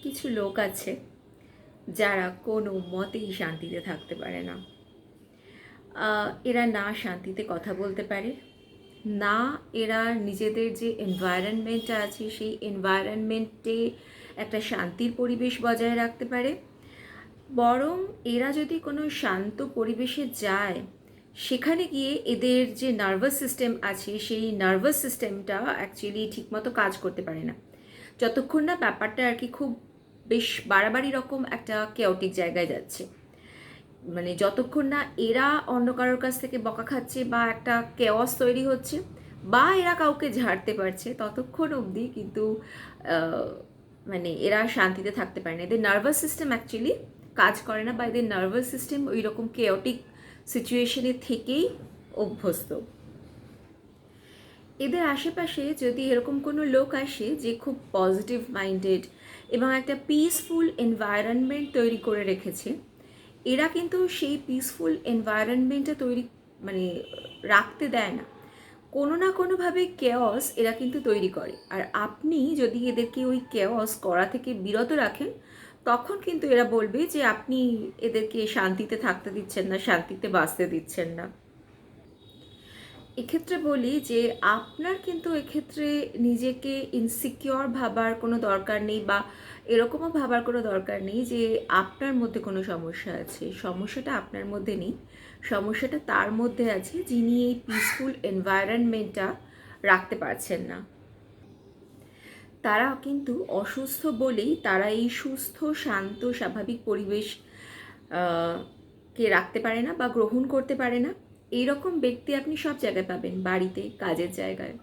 কিছু লোক আছে যারা কোনো মতেই শান্তিতে থাকতে পারে না। এরা না শান্তিতে কথা বলতে পারে, না এরা নিজেদের যে এনভায়রনমেন্টটা আছে সেই এনভায়রনমেন্টে একটা শান্তির পরিবেশ বজায় রাখতে পারে। বরং এরা যদি কোনো শান্ত পরিবেশে যায়, সেখানে গিয়ে এদের যে নার্ভাস সিস্টেম আছে সেই নার্ভাস সিস্টেমটা অ্যাকচুয়ালি ঠিকমতো কাজ করতে পারে না, যতক্ষণ না ব্যাপারটা আর কি খুব বেশ বাড়াবাড়ি রকম একটা কেওটিক জায়গায় যাচ্ছে। মানে যতক্ষণ না এরা অন্য কারোর কাছ থেকে বকা খাচ্ছে বা একটা কেওয়াস তৈরি হচ্ছে বা এরা কাউকে ঝাড়তে পারছে, ততক্ষণ অবধি কিন্তু মানে এরা শান্তিতে থাকতে পারে না। এদের নার্ভাস সিস্টেম অ্যাকচুয়ালি কাজ করে না, বা এদের নার্ভাস সিস্টেম ওই রকম কেওটিক সিচুয়েশনে থেকেই অভ্যস্ত। এদের আশেপাশে যদি এরকম কোনো লোক আসে যে খুব পজিটিভ মাইন্ডেড এবং একটা পিসফুল এনভায়রনমেন্ট তৈরি করে রেখেছে, এরা কিন্তু সেই পিসফুল এনভায়রনমেন্টটা তৈরি মানে রাখতে দেয় না। কোনো না কোনোভাবে কেওস এরা কিন্তু তৈরি করে, আর আপনি যদি এদেরকে ওই কেওস করা থেকে বিরত রাখেন, তখন কিন্তু এরা বলবে যে আপনি এদেরকে শান্তিতে থাকতে দিচ্ছেন না, শান্তিতে বাঁচতে দিচ্ছেন না। এক্ষেত্রে বলি যে আপনার কিন্তু এক্ষেত্রে নিজেকে ইনসিকিওর ভাবার কোনো দরকার নেই, বা এরকমও ভাবার কোনো দরকার নেই যে আপনার মধ্যে কোনো সমস্যা আছে। সমস্যাটা আপনার মধ্যে নেই, সমস্যাটা তার মধ্যে আছে যিনি এই পিসফুল এনভায়রনমেন্টটা রাখতে পারছেন না। তারা কিন্তু অসুস্থ বলেই তারা এই সুস্থ শান্ত স্বাভাবিক পরিবেশ কে রাখতে পারে না বা গ্রহণ করতে পারে না। এইরকম ব্যক্তি আপনি সব জায়গায় পাবেন, বাড়িতে, কাজের জায়গায়।